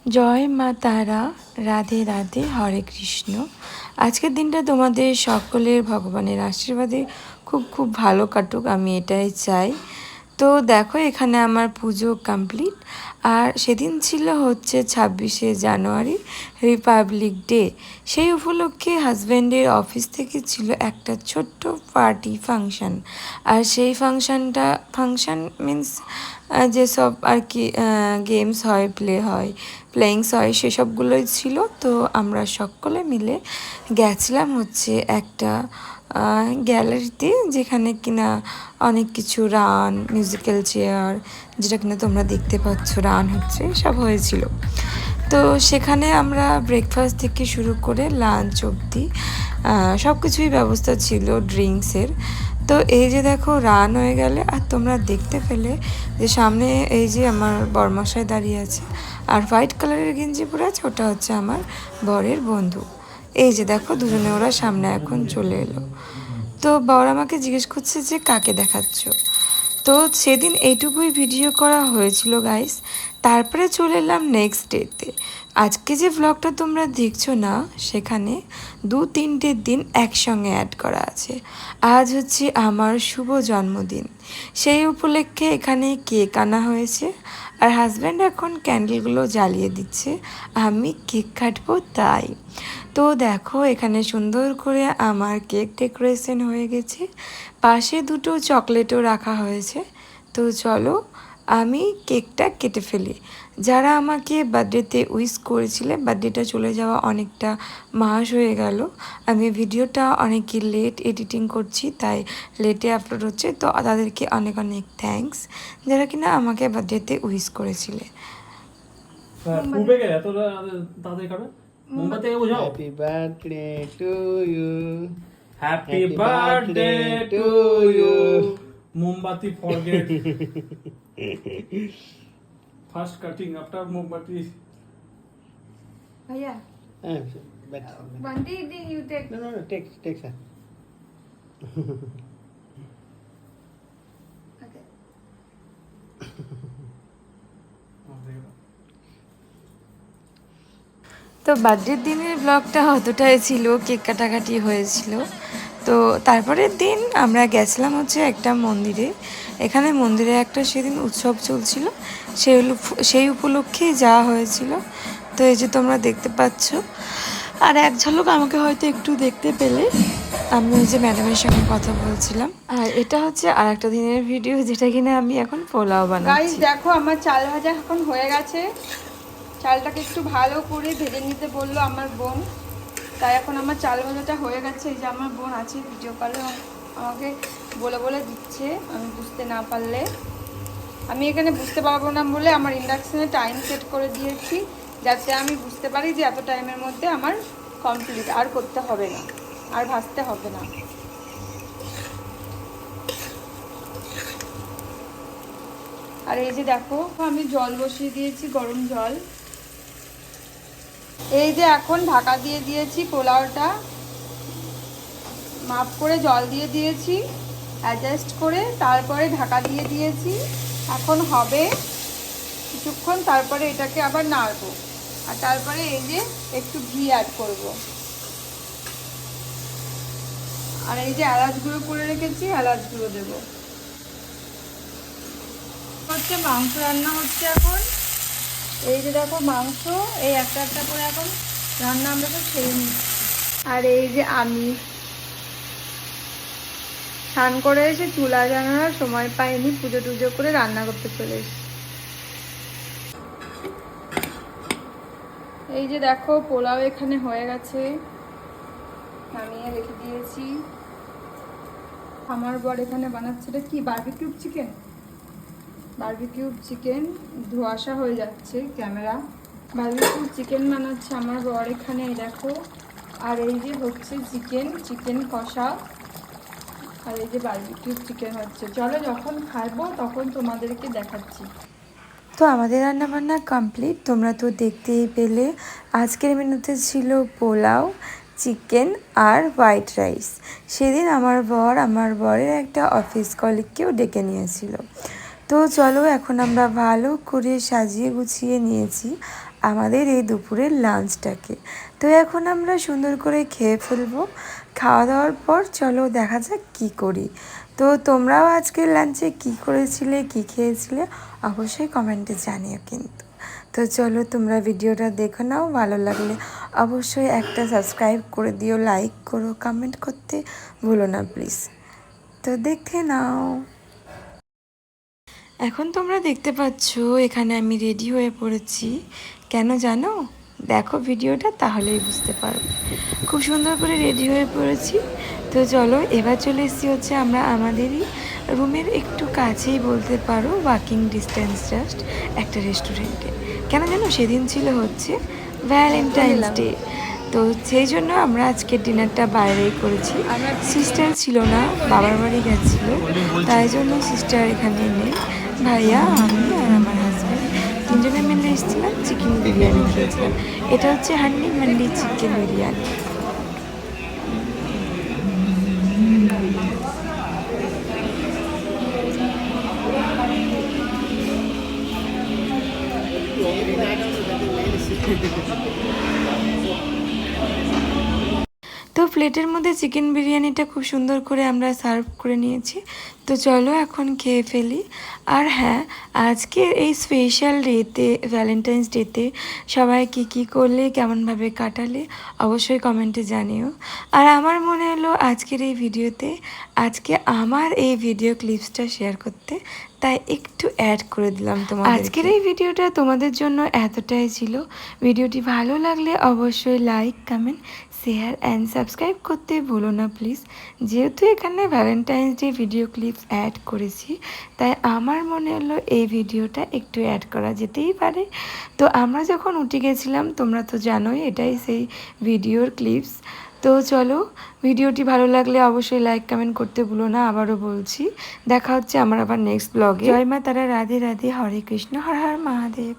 জয় মা তারা, রাধে রাধে, হরে কৃষ্ণ। আজকের দিনটা তোমাদের সকলের ভগবানের আশীর্বাদে খুব খুব ভালো কাটুক, আমি এটাই চাই। তো দেখো এখানে আমার পুজো কমপ্লিট। আর সেদিন ছিল হচ্ছে 26শে জানুয়ারি, রিপাবলিক ডে। সেই উপলক্ষে হাজব্যান্ডের অফিস থেকে ছিল একটা ছোট্ট পার্টি ফাংশান। আর সেই ফাংশান মিন্স যেসব আর কি গেমস হয়, প্লেয়িংস হয়, সেসবগুলোই ছিল। তো আমরা সকলে মিলে গেছিলাম হচ্ছে একটা গ্যালারিতে, যেখানে কিনা অনেক কিছু রান, মিউজিক্যাল চেয়ার, যেটা কিনা তোমরা দেখতে পাচ্ছ রান হচ্ছে, সব হয়েছিল। তো সেখানে আমরা ব্রেকফাস্ট থেকে শুরু করে লাঞ্চ অবধি সব কিছুই ব্যবস্থা ছিল, ড্রিঙ্কসের। তো এই যে দেখো রান হয়ে গেলে আর তোমরা দেখতে পেলে যে সামনে এই যে আমার বরমশাই দাঁড়িয়ে আছে, আর হোয়াইট কালারের গেঞ্জি পরে আছে, ওটা হচ্ছে আমার বরের বন্ধু। এই যে দেখো দুজনে ওরা সামনে এখন চলে এলো। তো বর আমাকে জিজ্ঞেস করছে যে কাকে দেখাচ্ছ। তো সেদিন এইটুকুই ভিডিও করা হয়েছিল গাইস। তারপরে চলে এলাম নেক্সট ডেতে। আজকে যে ব্লগটা তোমরা দেখছো না, সেখানে 2-3টে দিন একসঙ্গে অ্যাড করা আছে। আজ হচ্ছে আমার শুভ জন্মদিন, সেই উপলক্ষে এখানে কেক আনা হয়েছে। আর হাজব্যান্ড এখন ক্যান্ডেলগুলো জ্বালিয়ে দিচ্ছে, আমি কেক কাটবো তাই। তো দেখো এখানে সুন্দর করে আমার কেক ডেকোরেশন হয়ে গেছে, পাশে দুটো চকলেটও রাখা হয়েছে। তো চলো আমি কেকটা কেটে ফেলি। যারা আমাকে বার্থডেতে উইশ করেছিলে, বার্থডেটা চলে যাওয়া অনেকটা মাস হয়ে গেল, আমি ভিডিওটা অনেকই লেট এডিটিং করছি, তাই লেটে আপলোড হচ্ছে। তো তাদেরকে অনেক অনেক থ্যাঙ্কস, যারা কিনা আমাকে বার্থডেতে উইশ করেছিলে। Happy birthday to you, happy birthday to you. মোমবাতি ফরগেট ফার্স্ট কাটিং আফটার মোমবাতি। Bhaiya, one day then you take. No, take sir. Okay. তো বার্থডের দিনের ব্লগটা অতটাই ছিল, কেক কাটাকাটি হয়েছিল। তো তারপরের দিন আমরা গেছিলাম হচ্ছে একটা মন্দিরে। এখানে মন্দিরে একটা সেদিন উৎসব চলছিল, সেই উপলক্ষেই যাওয়া হয়েছিল। তো এই যে তোমরা দেখতে পাচ্ছ, আর এক ঝলক আমাকে হয়তো একটু দেখতে পেলে, আমি ওই যে ম্যাডামের সঙ্গে কথা বলছিলাম। আর এটা হচ্ছে আর একটা দিনের ভিডিও, যেটা কিনা আমি এখন পোলাও গাইস বানাচ্ছি। দেখো আমার চাল ভাজা এখন হয়ে গেছে। চালটাকে একটু ভালো করে ভেজে নিতে বললো আমার বোন, তাই এখন আমার চাল ভাজাটা হয়ে গেছে। এই যে আমার বোন আছে ভিডিও কলে, আমাকে বলে বলে দিচ্ছে আমি বুঝতে না পারলে। আমি এখানে বুঝতে পারবো না বলে আমার ইন্ডাকশানে টাইম সেট করে দিয়েছি, যাতে আমি বুঝতে পারি যে এত টাইমের মধ্যে আমার কমপ্লিট, আর করতে হবে না, আর ভাজতে হবে না। আর এই যে দেখো আমি জল বসিয়ে দিয়েছি, গরম জল। এই যে এখন ঢাকা দিয়ে দিয়েছি, পোলাওটা মাপ করে জল দিয়ে দিয়েছি অ্যাডজাস্ট করে, তারপরে ঢাকা দিয়ে দিয়েছি। এখন হবে কিছুক্ষণ, তারপরে এটাকে আবার নাড়বো। আর তারপরে এই যে একটু ঘি অ্যাড করব। আর এই যে এলাচ গুঁড়ো করে রেখেছি, এলাচ গুঁড়ো দেবো। হচ্ছে মাংস রান্না হচ্ছে এখন। এই যে দেখো মাংস, এই একটা একটা করে এখন রান্না আমরা তো খেয়ে নিচ্ছি। আর এই যে আমি স্নান করে এসে চুলা জ্বালানোর সময় পাইনি, পুজো টুজো করে রান্না করতে চলে এসেছি। এই যে দেখো পোলাও এখানে হয়ে গেছে, নামিয়ে রেখে দিয়েছি। আমার বর এখানে বানাচ্ছে, এটা কি বারবিকিউ চিকেন, বারবিকিউ চিকেন ধোঁয়াশা হয়ে যাচ্ছে ক্যামেরা। বারবিকিউ চিকেন বানাচ্ছে আমার বর এখানে, দেখো। আর এই যে হচ্ছে চিকেন কষা, আর এই যে বারবিকিউ চিকেন হচ্ছে। চলো যখন খাবো তখন তোমাদেরকে দেখাচ্ছি। তো আমাদের রান্নাবান্না কমপ্লিট, তোমরা তো দেখতেই পেলে। আজকের মেনুতে ছিল পোলাও, চিকেন আর হোয়াইট রাইস। সেদিন আমার বরের একটা অফিস কলিগকেও ডেকে নিয়েছিল। তো চলো এখন আমরা ভালো করে সাজিয়ে গুছিয়ে নিয়েছি। আমাদের এই দুপুরের লাঞ্চটাকে। তো এখন আমরা সুন্দর করে খেয়ে ফেলবো। খাওয়া দাওয়ার পর চলো দেখা যাক কী করি। তো তোমরাও আজকের লাঞ্চে কী করেছিলে, কী খেয়েছিলে অবশ্যই কমেন্টে জানিও কিন্তু। তো চলো তোমরা ভিডিওটা দেখে নাও, ভালো লাগলে অবশ্যই একটা সাবস্ক্রাইব করে দিও, লাইক করো, কমেন্ট করতে ভুলো না প্লিজ। তো দেখে নাও। এখন তোমরা দেখতে পাচ্ছ এখানে আমি রেডি হয়ে পড়েছি। কেন জানো? দেখো ভিডিওটা তাহলেই বুঝতে পারবে। খুব সুন্দর করে রেডি হয়ে পড়েছি। তো চলো এবার চলে এসেছি হচ্ছে আমরা আমাদেরই রুমের একটু কাছেই বলতে পারো, ওয়াকিং ডিস্টেন্স জাস্ট একটা রেস্টুরেন্টে। কেন জানো? সেদিন ছিল হচ্ছে ভ্যালেন্টাইন্স ডে। তো সেই জন্য আমরা আজকের ডিনারটা বাইরেই করেছি। সিস্টার ছিল না, বাবার বাড়ি গেছিলো, তাই জন্য সিস্টার এখানে নেই। ভাইয়া, আমি আর আমার হাজব্যান্ড তিনজনে মিলে এসেছিলাম, চিকেন বিরিয়ানি খেয়েছিলাম। এটা হচ্ছে হান্ডি মান্ডি চিকেন বিরিয়ানি। তো প্লেটের মধ্যে চিকেন বিরিয়ানিটা খুব সুন্দর করে আমরা সার্ভ করে নিয়েছি। তো চলো এখন খেয়ে ফেলি। আর হ্যাঁ, আজকের এই স্পেশাল ডেতে, ভ্যালেন্টাইন্স ডেতে সবাই কী করলে, কেমনভাবে কাটালে অবশ্যই কমেন্টে জানিও। আর আমার মনে হলো আজকের এই ভিডিওতে আজকে আমার এই ভিডিও ক্লিপসটা শেয়ার করতে, তাই একটু অ্যাড করে দিলাম তোমাদের। আজকের এই ভিডিওটা তোমাদের জন্য এতটাই ছিল। ভিডিওটি ভালো লাগলে অবশ্যই like, comment, share and subscribe করতে ভুলো না প্লিজ। যেহেতু এখানে Valentine's day video clips add করেছি, তাই আমার মনে হলো এই ভিডিওটা একটু অ্যাড করা যেতেই পারে। তো আমরা যখন উঠে গেছিলাম, তোমরা তো জানোই এটাই সেই ভিডিওর ক্লিপস। তো চলো, ভিডিওটি ভালো লাগলে অবশ্যই লাইক, কমেন্ট করতে ভুলো না। আবারও বলছি, দেখা হচ্ছে আমার আবার নেক্সট ব্লগে। জয় মা তারা, রাধে রাধে, হরে কৃষ্ণ, হর হর মহাদেব।